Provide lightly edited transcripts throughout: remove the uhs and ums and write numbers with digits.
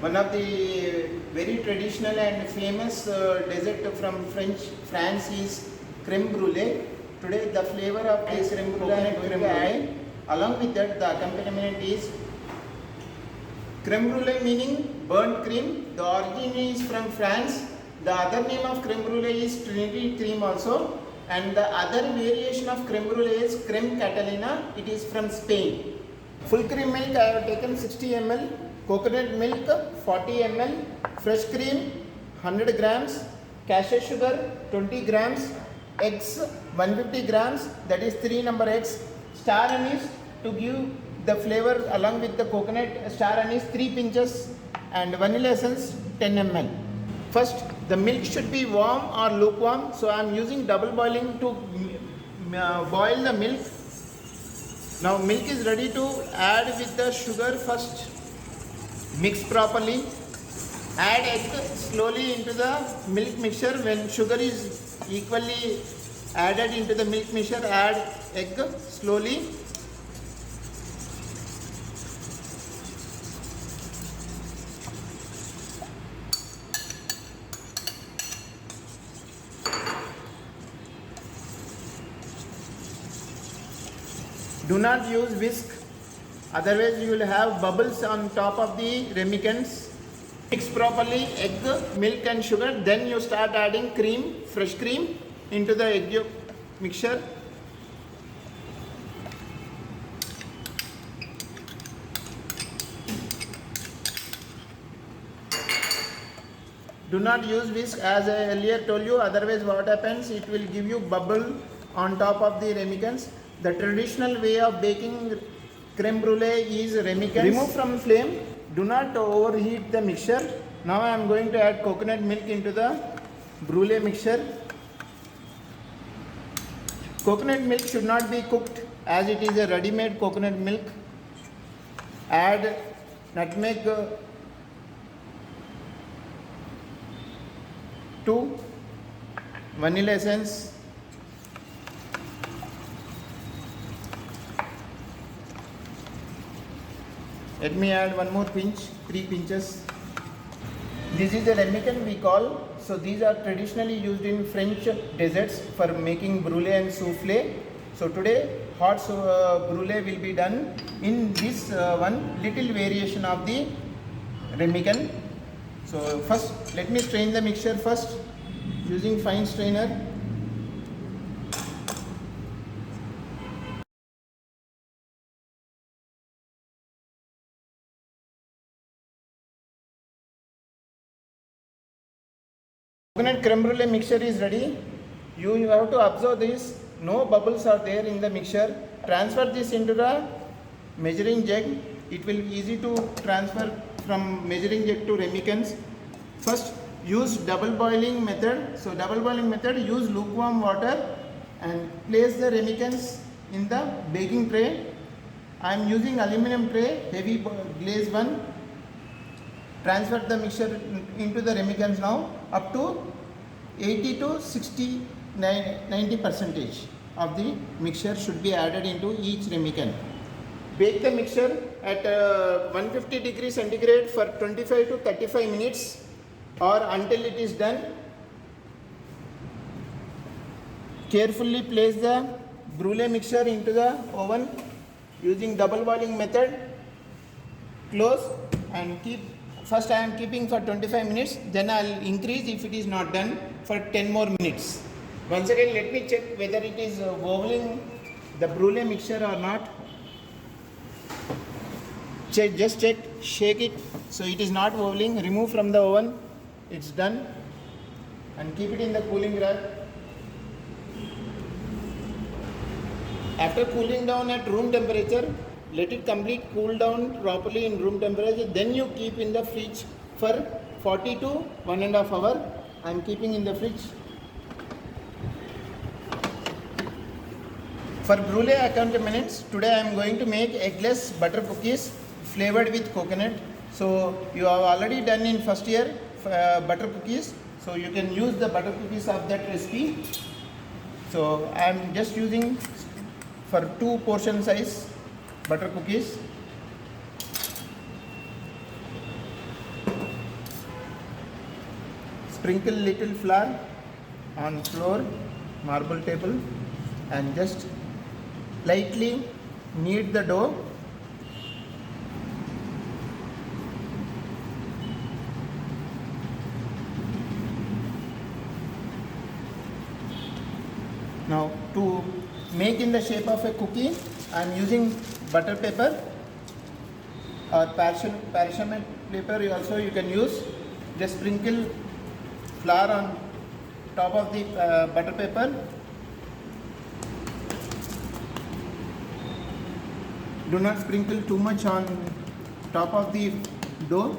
One of the very traditional and famous dessert from France is creme brulee. Today the flavor of this creme brulee I am going to add. Along with that, the accompaniment is creme brulee, meaning burnt cream. The origin is from France. The other name of creme brulee is Trinity cream also. And the other variation of creme brulee is creme catalina. It is from Spain. Full cream milk I have taken 60 ml. Coconut milk 40 ml. Fresh cream 100 grams. Cashew sugar 20 grams. Eggs 150 grams. That is 3 number eggs. Star anise to give the flavor along with the coconut. Star anise 3 pinches. And vanilla essence 10 ml. First, the milk should be warm or lukewarm. So I am using double boiling to boil the milk. Now milk is ready to add with the sugar first. Mix properly. Add egg slowly into the milk mixture. When sugar is equally added into the milk mixture, add egg slowly. Do not use whisk, otherwise you will have bubbles on top of the ramekins. Mix properly egg, milk and sugar. Then you start adding cream, fresh cream into the egg yolk mixture. Do not use whisk as I earlier told you, otherwise what happens, it will give you bubble on top of the ramekins. The traditional way of baking creme brulee is ramekins. Remove from flame. Do not overheat the mixture. Now I am going to add coconut milk into the brulee mixture. Coconut milk should not be cooked as it is a ready-made coconut milk. Add nutmeg 2, vanilla essence. Let me add one more pinch, 3 pinches. This is the ramekin we call. So these are traditionally used in French desserts for making brulee and souffle. So today hot brulee will be done in this one little variation of the ramekin. So first let me strain the mixture first using fine strainer. Coconut creme brulee mixture is ready. You have to observe this. No bubbles are there in the mixture. Transfer this into the measuring jug. It will be easy to transfer from measuring jug to ramekins. First, use double boiling method. So double boiling method, use lukewarm water and place the ramekins in the baking tray. I am using aluminum tray, heavy glazed one. Transfer the mixture into the ramekins now. Up to 80 to 60, 90% of the mixture should be added into each ramekin. Bake the mixture at 150 degrees centigrade for 25 to 35 minutes or until it is done. Carefully place the brulee mixture into the oven using double boiling method. Close and keep. First I am keeping for 25 minutes, then I will increase if it is not done for 10 more minutes. Once again let me check whether it is wobbling the brulee mixture or not. Just check, shake it. So it is not wobbling, remove from the oven. It's done and keep it in the cooling rack. After cooling down at room temperature, let it complete cool down properly in room temperature. Then you keep in the fridge for 40 to 1.5 hours. I am keeping in the fridge. For brulee accompaniments, today I am going to make eggless butter cookies flavored with coconut. So you have already done in first year butter cookies. So you can use the butter cookies of that recipe. So I am just using for 2 portion size butter cookies. sprinkle little flour on floor, marble table, and just lightly knead the dough. Now to make in the shape of a cookie, I am using butter paper or parchment paper also you can use. Just sprinkle flour on top of the butter paper. Do not sprinkle too much on top of the dough.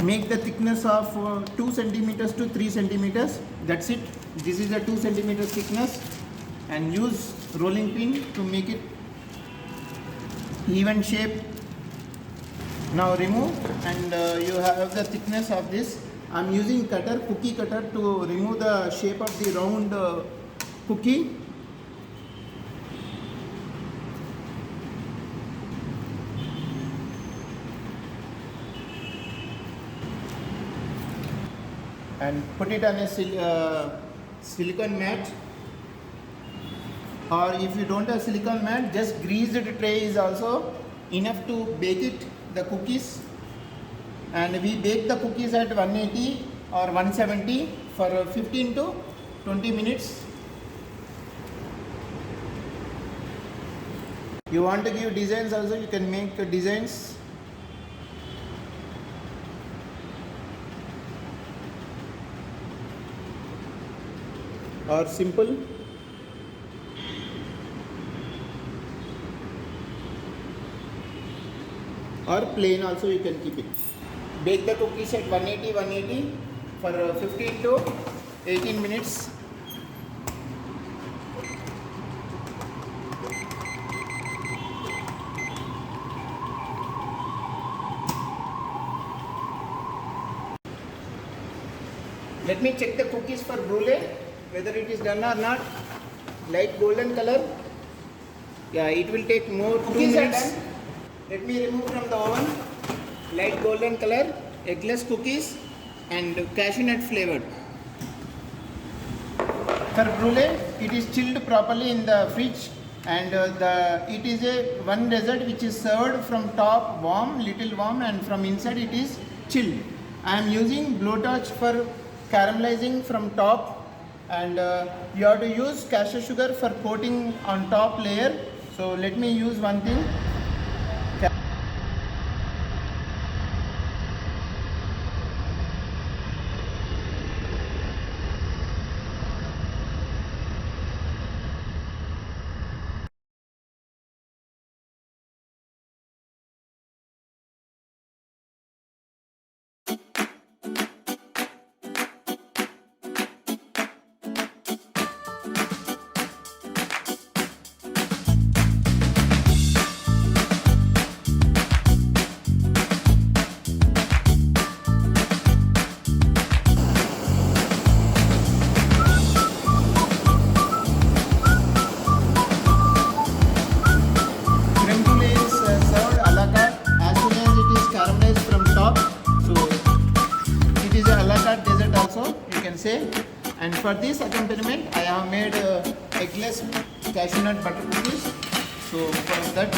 Make the thickness of 2 centimeters to 3 centimeters. That's it. This is a 2 centimeters thickness, and use rolling pin to make it even shape. Now remove, and you have the thickness of this. I'm using cookie cutter to remove the shape of the round cookie. And put it on a silicone mat, or if you don't have silicone mat, just greased tray is also enough to bake it, the cookies. And we bake the cookies at 180 or 170 for 15 to 20 minutes. You want to give designs also, you can make designs. Or simple. Or plain also you can keep it. Bake the cookies at 180 for 15 to 18 minutes. Let me check the cookies for brulee, whether it is done or not. Light golden color. Yeah, it will take more 2 minutes. Let me remove from the oven. Light golden color, eggless cookies, and cashew nut flavored. For brulee, it is chilled properly in the fridge, and it is a one dessert which is served from top warm, little warm, and from inside it is chilled. I am using blowtorch for caramelizing from top, and you have to use cashew sugar for coating on top layer. So let me use one thing. Dessert also you can say. And for this accompaniment I have made eggless cashew nut butter cookies. So for that